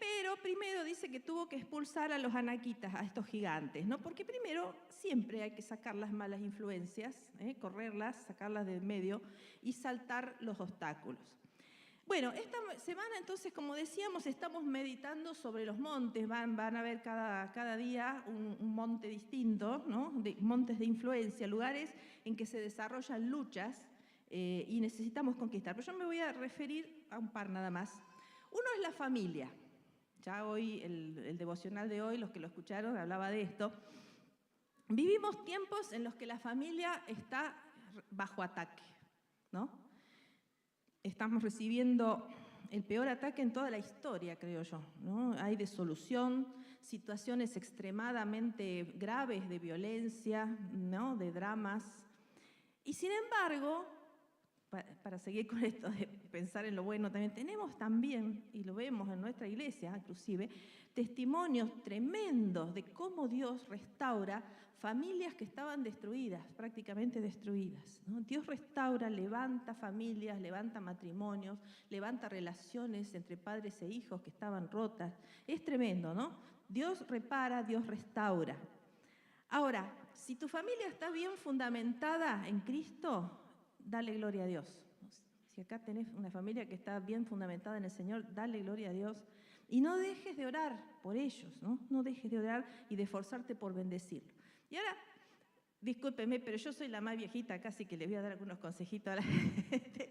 Pero primero dice que tuvo que expulsar a los anaquitas, a estos gigantes, ¿no? Porque primero siempre hay que sacar las malas influencias, correrlas, sacarlas del medio y saltar los obstáculos. Bueno, esta semana entonces, como decíamos, estamos meditando sobre los montes. Van a ver cada día un monte distinto, ¿no? Montes de influencia, lugares en que se desarrollan luchas y necesitamos conquistar. Pero yo me voy a referir a un par nada más. Uno es la familia. Ya hoy, el devocional de hoy, los que lo escucharon, hablaba de esto. Vivimos tiempos en los que la familia está bajo ataque, ¿no? Estamos recibiendo el peor ataque en toda la historia, creo yo, ¿no? Hay disolución, situaciones extremadamente graves de violencia, ¿no? De dramas. Y sin embargo, para seguir con esto de pensar en lo bueno, también tenemos también, y lo vemos en nuestra iglesia inclusive, testimonios tremendos de cómo Dios restaura familias que estaban destruidas, prácticamente destruidas, ¿no? Dios restaura, levanta familias, levanta matrimonios, levanta relaciones entre padres e hijos que estaban rotas. Es tremendo, ¿no? Dios repara, Dios restaura. Ahora, si tu familia está bien fundamentada en Cristo, dale gloria a Dios. Si acá tenés una familia que está bien fundamentada en el Señor, dale gloria a Dios. Y no dejes de orar por ellos, ¿no? No dejes de orar y de esforzarte por bendecirlos. Y ahora, discúlpeme, pero yo soy la más viejita, casi que le voy a dar algunos consejitos a la gente,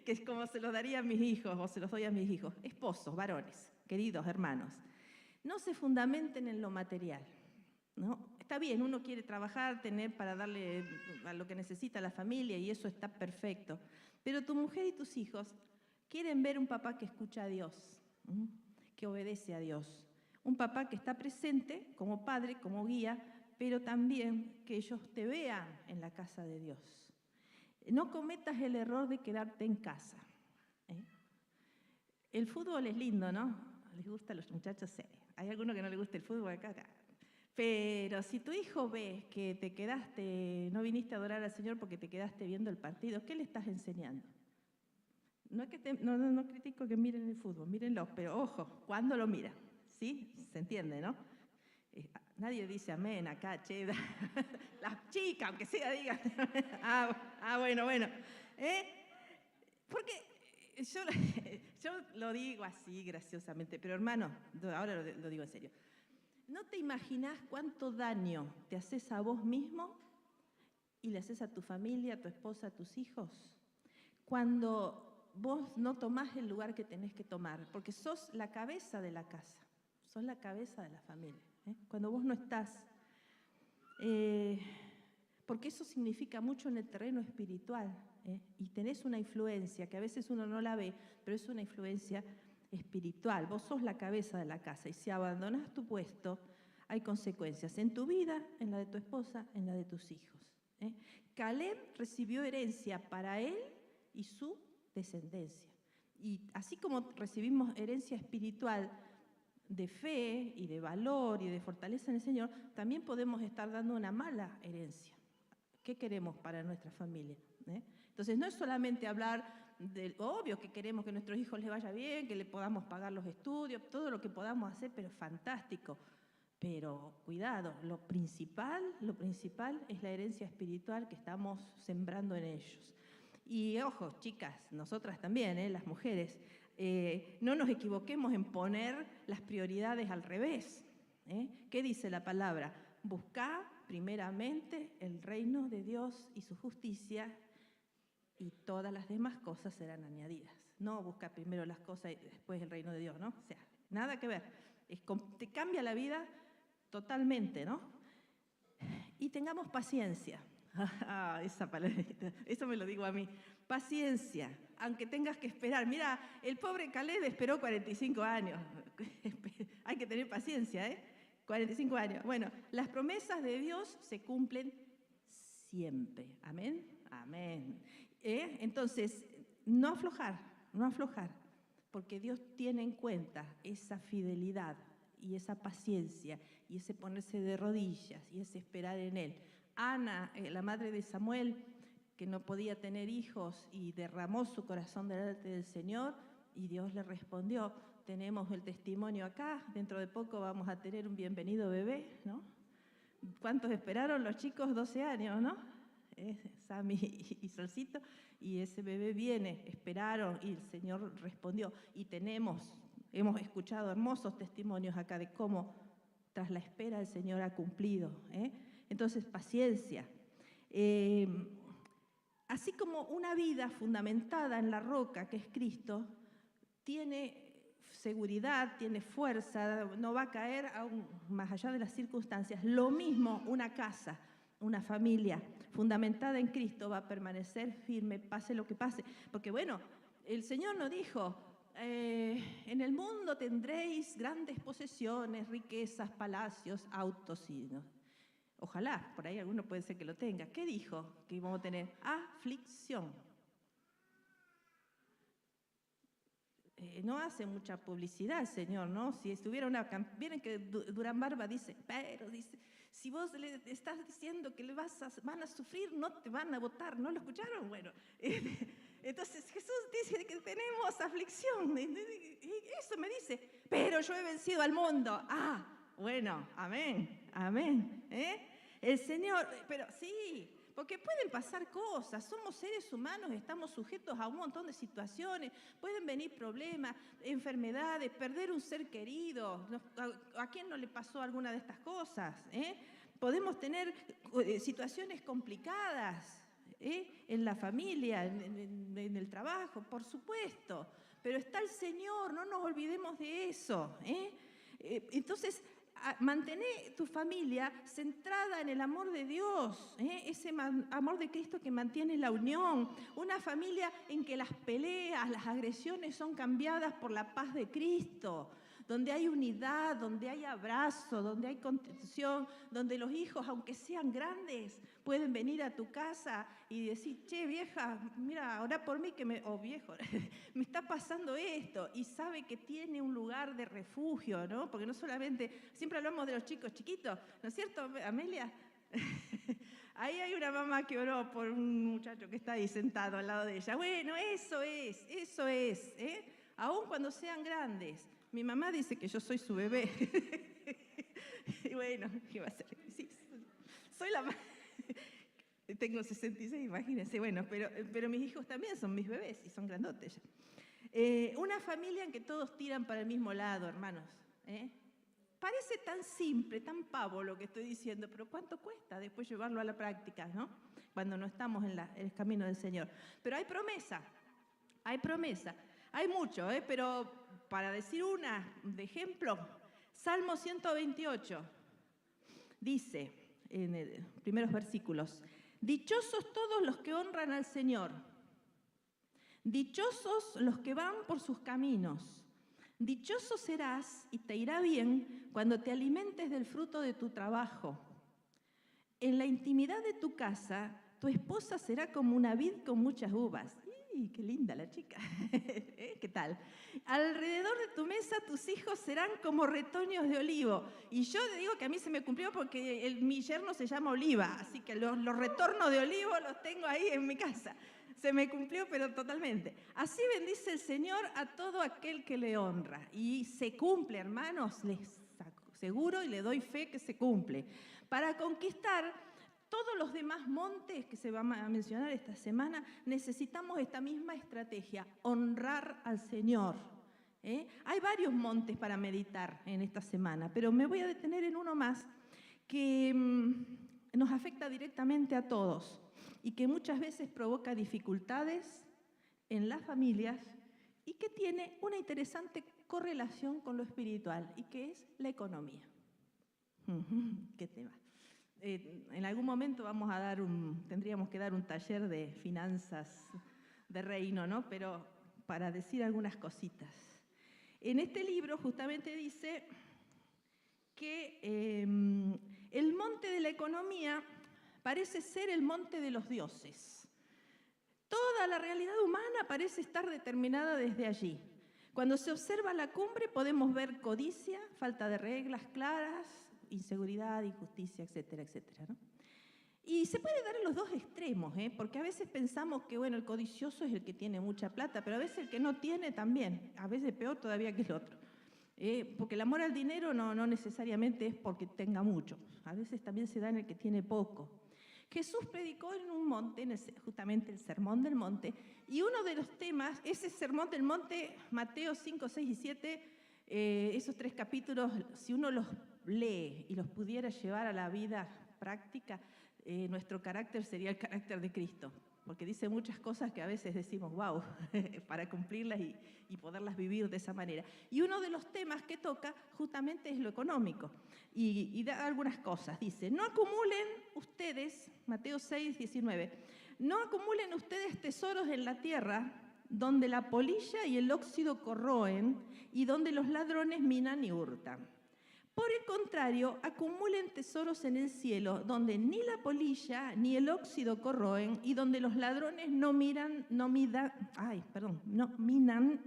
que es como se los daría a mis hijos, o se los doy a mis hijos. Esposos, varones, queridos hermanos, no se fundamenten en lo material, ¿no? Está bien, uno quiere trabajar, tener para darle a lo que necesita la familia, y eso está perfecto. Pero tu mujer y tus hijos quieren ver un papá que escucha a Dios, que obedece a Dios. Un papá que está presente como padre, como guía, pero también que ellos te vean en la casa de Dios. No cometas el error de quedarte en casa. El fútbol es lindo, ¿no? Les gusta a los muchachos, sí. Hay alguno que no le gusta el fútbol acá. Pero si tu hijo ve que te quedaste, no viniste a adorar al Señor porque te quedaste viendo el partido, ¿qué le estás enseñando? No critico que miren el fútbol, mírenlo, pero ojo, ¿cuándo lo miran? ¿Sí? ¿Se entiende, no? Nadie dice amén acá, che. Las chicas, aunque sea, digan. Bueno. Porque yo lo digo así graciosamente, pero hermano, ahora lo digo en serio. ¿No te imaginás cuánto daño te haces a vos mismo y le haces a tu familia, a tu esposa, a tus hijos? Cuando vos no tomás el lugar que tenés que tomar, porque sos la cabeza de la casa, sos la cabeza de la familia. Cuando vos no estás, porque eso significa mucho en el terreno espiritual, y tenés una influencia que a veces uno no la ve, pero es una influencia espiritual. Vos sos la cabeza de la casa y si abandonás tu puesto, hay consecuencias en tu vida, en la de tu esposa, en la de tus hijos. Caleb recibió herencia para él y su descendencia. Y así como recibimos herencia espiritual de fe y de valor y de fortaleza en el Señor, también podemos estar dando una mala herencia. ¿Qué queremos para nuestra familia? Entonces no es solamente hablar del obvio que queremos que a nuestros hijos les vaya bien, que le podamos pagar los estudios, todo lo que podamos hacer, pero fantástico. Pero cuidado, lo principal es la herencia espiritual que estamos sembrando en ellos. Y ojo, chicas, nosotras también, las mujeres, no nos equivoquemos en poner las prioridades al revés. ¿Qué dice la palabra? Buscá primeramente el reino de Dios y su justicia y todas las demás cosas serán añadidas. No busca primero las cosas y después el reino de Dios, ¿no? O sea, nada que ver. Te cambia la vida totalmente, ¿no? Y tengamos paciencia. Esa palabrita, eso me lo digo a mí. Paciencia, aunque tengas que esperar. Mira, el pobre Caleb esperó 45 años. Hay que tener paciencia, 45 años. Bueno, las promesas de Dios se cumplen siempre. Amén. Amén. Entonces, no aflojar, porque Dios tiene en cuenta esa fidelidad y esa paciencia y ese ponerse de rodillas y ese esperar en Él. Ana, la madre de Samuel, que no podía tener hijos y derramó su corazón delante del Señor y Dios le respondió. Tenemos el testimonio acá, dentro de poco vamos a tener un bienvenido bebé, ¿no? ¿Cuántos esperaron los chicos? 12 años, ¿no? Sammy y Solcito, y ese bebé viene, esperaron y el Señor respondió. Y hemos escuchado hermosos testimonios acá de cómo tras la espera el Señor ha cumplido. Entonces, paciencia. Así como una vida fundamentada en la roca que es Cristo, tiene seguridad, tiene fuerza, no va a caer aún más allá de las circunstancias. Lo mismo una casa, una familia fundamentada en Cristo va a permanecer firme, pase lo que pase. Porque bueno, el Señor nos dijo, en el mundo tendréis grandes posesiones, riquezas, palacios, autos y... ¿no? Ojalá, por ahí alguno puede ser que lo tenga. ¿Qué dijo que íbamos a tener? Aflicción. No hace mucha publicidad el Señor, ¿no? Si estuviera una... Miren que Durán Barba dice, pero dice, si vos le estás diciendo que van a sufrir, no te van a votar. ¿No lo escucharon? Bueno, entonces Jesús dice que tenemos aflicción. Y eso me dice, pero yo he vencido al mundo. Bueno, amén, amén. El Señor, pero sí, porque pueden pasar cosas, somos seres humanos, estamos sujetos a un montón de situaciones, pueden venir problemas, enfermedades, perder un ser querido. ¿A quién no le pasó alguna de estas cosas? Podemos tener situaciones complicadas en la familia, en el trabajo, por supuesto, pero está el Señor, no nos olvidemos de eso. Entonces, mantener tu familia centrada en el amor de Dios, ese amor de Cristo que mantiene la unión, una familia en que las peleas, las agresiones son cambiadas por la paz de Cristo, donde hay unidad, donde hay abrazo, donde hay contención, donde los hijos, aunque sean grandes, pueden venir a tu casa y decir, che, vieja, mira, orá por mí, viejo, me está pasando esto, y sabe que tiene un lugar de refugio, ¿no? Porque no solamente, siempre hablamos de los chicos chiquitos, ¿no es cierto, Amelia? Ahí hay una mamá que oró por un muchacho que está ahí sentado al lado de ella. Bueno, eso es, aún cuando sean grandes. Mi mamá dice que yo soy su bebé. Y bueno, ¿qué va a hacer? Sí, soy la madre. Tengo 66, imagínense. Bueno, pero mis hijos también son mis bebés y son grandotes ya. Una familia en que todos tiran para el mismo lado, hermanos. Parece tan simple, tan pavo lo que estoy diciendo, pero ¿cuánto cuesta después llevarlo a la práctica, ¿no? Cuando no estamos en el camino del Señor. Pero hay promesa. Hay mucho, pero para decir una de ejemplo, Salmo 128 dice en los primeros versículos, dichosos todos los que honran al Señor, dichosos los que van por sus caminos, Dichoso serás y te irá bien cuando te alimentes del fruto de tu trabajo. En la intimidad de tu casa, tu esposa será como una vid con muchas uvas. ¡Y qué linda la chica! ¿Qué tal? Alrededor de tu mesa tus hijos serán como retoños de olivo. Y yo digo que a mí se me cumplió porque mi yerno se llama Oliva, así que los retornos de olivo los tengo ahí en mi casa. Se me cumplió, pero totalmente. Así bendice el Señor a todo aquel que le honra. Y se cumple, hermanos, les aseguro y le doy fe que se cumple. Para conquistar todos los demás montes que se van a mencionar esta semana, necesitamos esta misma estrategia, honrar al Señor. Hay varios montes para meditar en esta semana, pero me voy a detener en uno más que nos afecta directamente a todos y que muchas veces provoca dificultades en las familias y que tiene una interesante correlación con lo espiritual y que es la economía. ¿Qué tema? En algún momento tendríamos que dar un taller de finanzas de reino, ¿no? Pero para decir algunas cositas. En este libro justamente dice que el monte de la economía parece ser el monte de los dioses. Toda la realidad humana parece estar determinada desde allí. Cuando se observa la cumbre podemos ver codicia, falta de reglas claras, inseguridad, injusticia, etcétera, etcétera, ¿no? Y se puede dar en los dos extremos, porque a veces pensamos que el codicioso es el que tiene mucha plata, pero a veces el que no tiene también, a veces peor todavía que el otro. Porque el amor al dinero no necesariamente es porque tenga mucho, a veces también se da en el que tiene poco. Jesús predicó en un monte, justamente el Sermón del Monte, y uno de los temas, ese Sermón del Monte, Mateo 5, 6 y 7, esos 3 capítulos, si uno los lee y los pudiera llevar a la vida práctica, nuestro carácter sería el carácter de Cristo, porque dice muchas cosas que a veces decimos, wow, para cumplirlas y poderlas vivir de esa manera. Y uno de los temas que toca justamente es lo económico, y da algunas cosas. Dice, no acumulen ustedes, Mateo 6, 19, no acumulen ustedes tesoros en la tierra, donde la polilla y el óxido corroen, y donde los ladrones minan y hurtan. Por el contrario, acumulen tesoros en el cielo, donde ni la polilla ni el óxido corroen y donde los ladrones no minan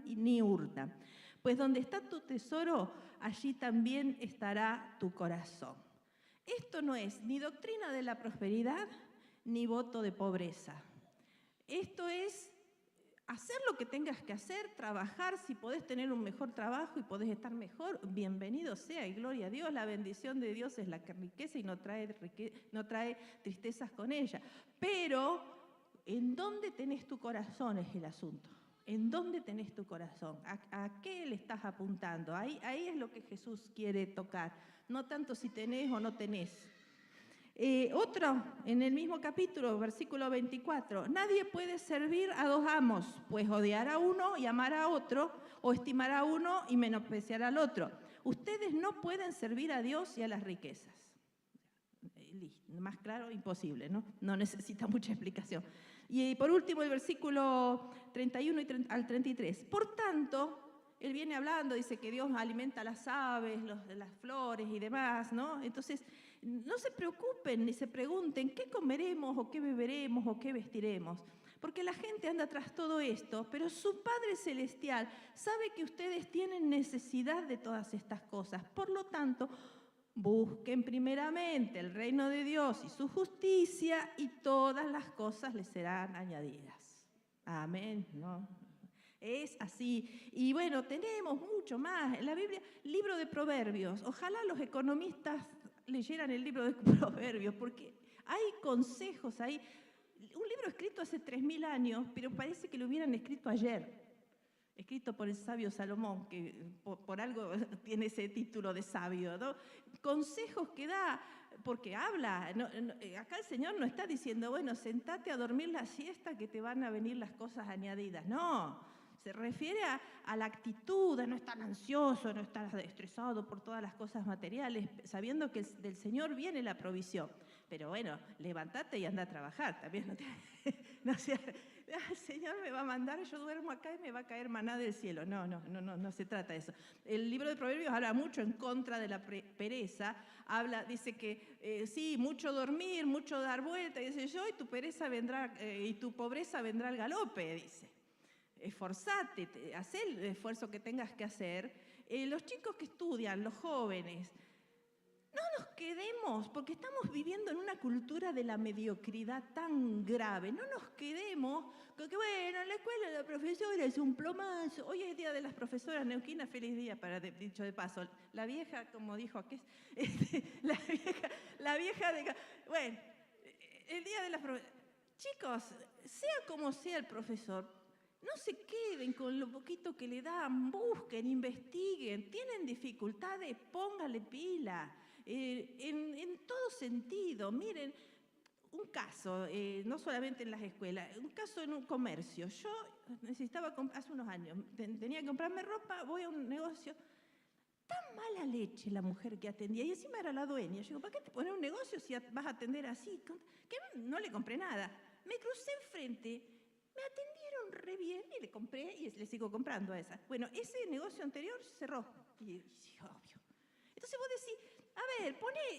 ni hurtan. Pues donde está tu tesoro, allí también estará tu corazón. Esto no es ni doctrina de la prosperidad ni voto de pobreza. Esto es hacer lo que tengas que hacer, trabajar, si podés tener un mejor trabajo y podés estar mejor, bienvenido sea y gloria a Dios. La bendición de Dios es la que enriquece y no trae tristezas con ella. Pero, ¿en dónde tenés tu corazón es el asunto? ¿En dónde tenés tu corazón? ¿A qué le estás apuntando? Ahí es lo que Jesús quiere tocar, no tanto si tenés o no tenés. Otro, en el mismo capítulo, versículo 24, nadie puede servir a 2 amos, pues odiará a uno y amará a otro, o estimará a uno y menospreciará al otro. Ustedes no pueden servir a Dios y a las riquezas. Más claro, imposible, ¿no? No necesita mucha explicación. Y por último, el versículo 31 al 33. Por tanto, él viene hablando, dice que Dios alimenta a las aves, las flores y demás, ¿no? Entonces, no se preocupen ni se pregunten qué comeremos o qué beberemos o qué vestiremos, porque la gente anda tras todo esto, pero su Padre Celestial sabe que ustedes tienen necesidad de todas estas cosas. Por lo tanto, busquen primeramente el reino de Dios y su justicia y todas las cosas les serán añadidas. Amén, ¿no? Es así. Y bueno, tenemos mucho más. En la Biblia, libro de Proverbios. Ojalá los economistas leyeran el libro de Proverbios, porque hay consejos ahí. Un libro escrito hace 3000 años, pero parece que lo hubieran escrito ayer. Escrito por el sabio Salomón, que por algo tiene ese título de sabio, ¿no? Consejos que da, porque habla. Acá el Señor no está diciendo, bueno, sentate a dormir la siesta que te van a venir las cosas añadidas. No. Se refiere a la actitud, a no estar ansioso, no estar estresado por todas las cosas materiales, sabiendo que del Señor viene la provisión. pero bueno, levántate y anda a trabajar, también no sea, el Señor me va a mandar, yo duermo acá y me va a caer maná del cielo. No se trata de eso. El libro de Proverbios habla mucho en contra de la pereza, dice que sí, mucho dormir, mucho dar vuelta, dice yo, y tu pereza vendrá, y tu pobreza vendrá al galope, dice. Esforzate, haz el esfuerzo que tengas que hacer. Los chicos que estudian, los jóvenes, no nos quedemos, porque estamos viviendo en una cultura de la mediocridad tan grave, no nos quedemos, porque bueno, en la escuela la profesora es un plomazo, hoy es día de las profesoras neuquinas, feliz día, dicho de paso, la vieja, como dijo aquí, la vieja de... Bueno, el día de las profesoras, chicos, sea como sea el profesor, no se queden con lo poquito que le dan, busquen, investiguen, tienen dificultades, póngale pila. En todo sentido, miren, un caso, no solamente en las escuelas, un caso en un comercio. Yo necesitaba, hace unos años, tenía que comprarme ropa, voy a un negocio, tan mala leche la mujer que atendía, y encima era la dueña. Yo digo, ¿para qué te pones un negocio si vas a atender así? Que no le compré nada. Me crucé enfrente, me atendieron re bien y le compré y le sigo comprando a esa. Bueno, ese negocio anterior cerró. Y obvio. Entonces vos decís, a ver,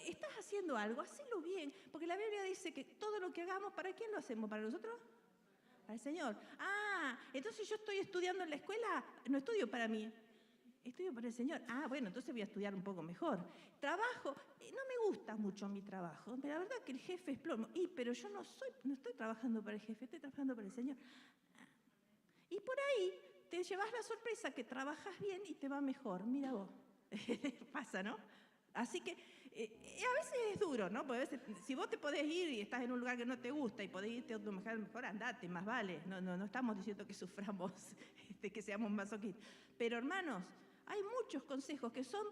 estás haciendo algo, hacelo bien, porque la Biblia dice que todo lo que hagamos, ¿para quién lo hacemos? ¿Para nosotros? Para el Señor. Ah, entonces yo estoy estudiando en la escuela, no estudio para mí, estudio para el Señor. Ah, bueno, entonces voy a estudiar un poco mejor. Trabajo, no me gusta mucho mi trabajo, pero la verdad que el jefe es plomo. Pero yo no estoy trabajando para el jefe, estoy trabajando para el Señor. Y por ahí te llevas la sorpresa que trabajas bien y te va mejor. Mira vos, pasa, ¿no? Así que a veces es duro, ¿no? Porque a veces, si vos te podés ir y estás en un lugar que no te gusta y podés irte a otro lugar mejor, andate, más vale. No estamos diciendo que suframos, que seamos masoquistas. Pero hermanos, hay muchos consejos que son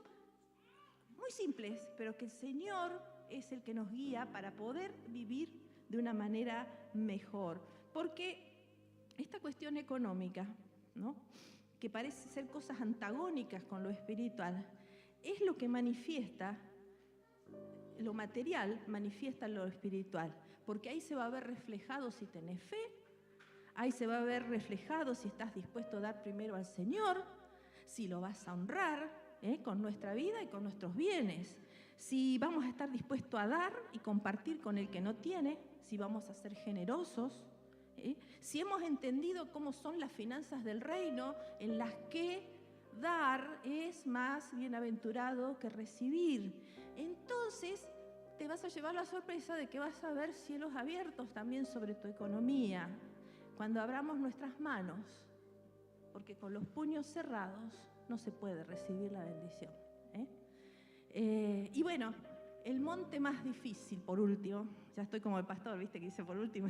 muy simples, pero que el Señor es el que nos guía para poder vivir de una manera mejor. Porque esta cuestión económica, ¿no?, que parece ser cosas antagónicas con lo espiritual, es lo que manifiesta, lo material manifiesta lo espiritual, porque ahí se va a ver reflejado si tenés fe, ahí se va a ver reflejado si estás dispuesto a dar primero al Señor, si lo vas a honrar con nuestra vida y con nuestros bienes, si vamos a estar dispuestos a dar y compartir con el que no tiene, si vamos a ser generosos, si hemos entendido cómo son las finanzas del reino, en las que dar es más bienaventurado que recibir. Entonces te vas a llevar la sorpresa de que vas a ver cielos abiertos también sobre tu economía cuando abramos nuestras manos, porque con los puños cerrados no se puede recibir la bendición. Y bueno, el monte más difícil, por último, ya estoy como el pastor, ¿viste? Que dice por último.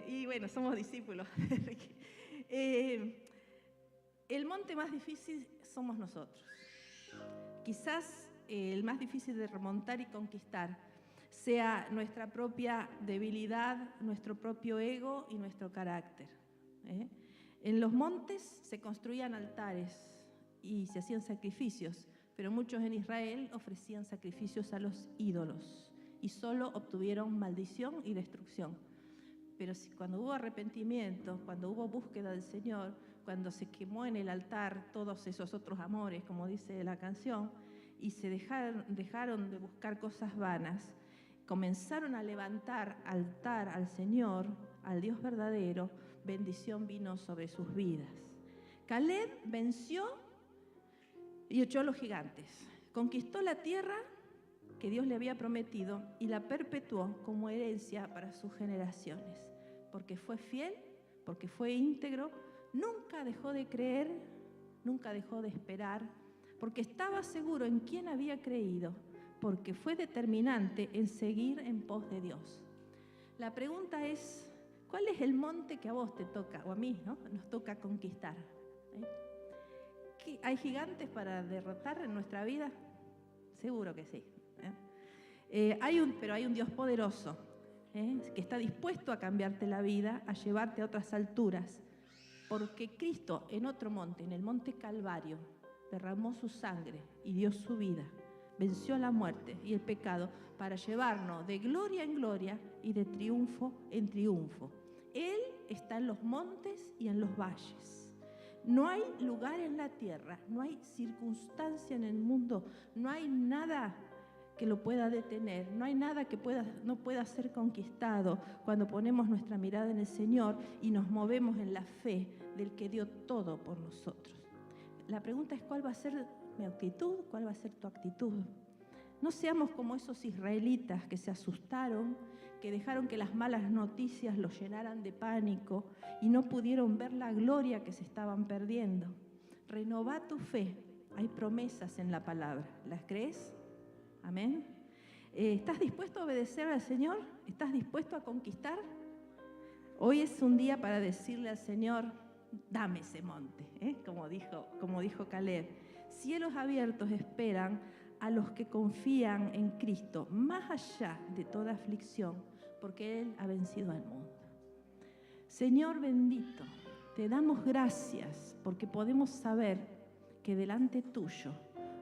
Y bueno, somos discípulos. El monte más difícil somos nosotros. Quizás el más difícil de remontar y conquistar sea nuestra propia debilidad, nuestro propio ego y nuestro carácter. En los montes se construían altares y se hacían sacrificios, pero muchos en Israel ofrecían sacrificios a los ídolos y solo obtuvieron maldición y destrucción. Pero cuando hubo arrepentimiento, cuando hubo búsqueda del Señor, cuando se quemó en el altar todos esos otros amores, como dice la canción, y se dejaron de buscar cosas vanas, comenzaron a levantar altar al Señor, al Dios verdadero, bendición vino sobre sus vidas. Caleb venció y echó a los gigantes, conquistó la tierra que Dios le había prometido y la perpetuó como herencia para sus generaciones, porque fue fiel, porque fue íntegro, nunca dejó de creer, nunca dejó de esperar, porque estaba seguro en quién había creído, porque fue determinante en seguir en pos de Dios. La pregunta es, ¿cuál es el monte que a vos te toca, o a mí, ¿no?, nos toca conquistar? ¿Hay gigantes para derrotar en nuestra vida? Seguro que sí. Pero hay un Dios poderoso que está dispuesto a cambiarte la vida, a llevarte a otras alturas, porque Cristo en otro monte, en el monte Calvario, derramó su sangre y dio su vida venció la muerte y el pecado para llevarnos de gloria en gloria y de triunfo en triunfo. Él está en los montes y en los valles. No hay lugar en la tierra, no hay circunstancia en el mundo, no hay nada que lo pueda detener, no hay nada que no pueda ser conquistado cuando ponemos nuestra mirada en el Señor y nos movemos en la fe del que dio todo por nosotros. La pregunta es: ¿cuál va a ser mi actitud? ¿Cuál va a ser tu actitud? No seamos como esos israelitas que se asustaron, que dejaron que las malas noticias los llenaran de pánico y no pudieron ver la gloria que se estaban perdiendo. Renová tu fe. Hay promesas en la palabra. ¿Las crees? Amén. ¿Estás dispuesto a obedecer al Señor? ¿Estás dispuesto a conquistar? Hoy es un día para decirle al Señor: dame ese monte, como dijo Caleb. Cielos abiertos esperan a los que confían en Cristo, más allá de toda aflicción, porque Él ha vencido al mundo. Señor bendito, te damos gracias porque podemos saber que delante tuyo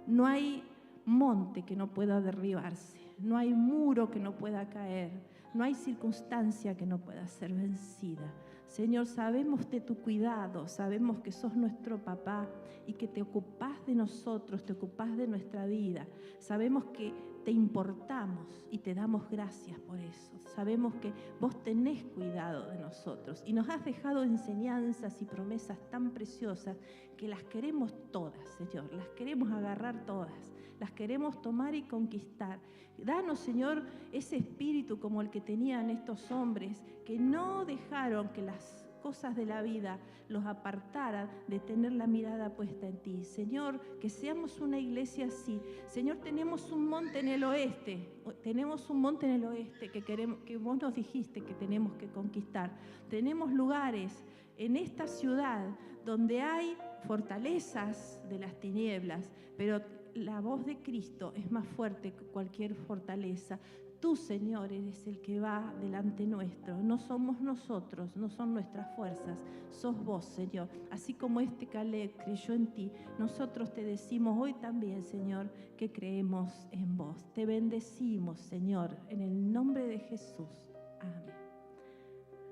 no hay monte que no pueda derribarse, no hay muro que no pueda caer, no hay circunstancia que no pueda ser vencida. Señor, sabemos de tu cuidado, sabemos que sos nuestro papá y que te ocupás de nosotros, te ocupás de nuestra vida. Sabemos que te importamos y te damos gracias por eso. Sabemos que vos tenés cuidado de nosotros y nos has dejado enseñanzas y promesas tan preciosas que las queremos todas, Señor, las queremos agarrar todas, las queremos tomar y conquistar. Danos, Señor, ese espíritu como el que tenían estos hombres que no dejaron que las cosas de la vida los apartaran de tener la mirada puesta en ti. Señor, que seamos una iglesia así. Señor, tenemos un monte en el oeste, que vos nos dijiste que tenemos que conquistar. Tenemos lugares en esta ciudad donde hay fortalezas de las tinieblas, pero la voz de Cristo es más fuerte que cualquier fortaleza. Tú, Señor, eres el que va delante nuestro. No somos nosotros, no son nuestras fuerzas, sos vos, Señor. Así como este Caleb creyó en ti, nosotros te decimos hoy también, Señor, que creemos en vos. Te bendecimos, Señor, en el nombre de Jesús. Amén.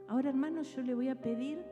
Ahora, hermanos, yo le voy a pedir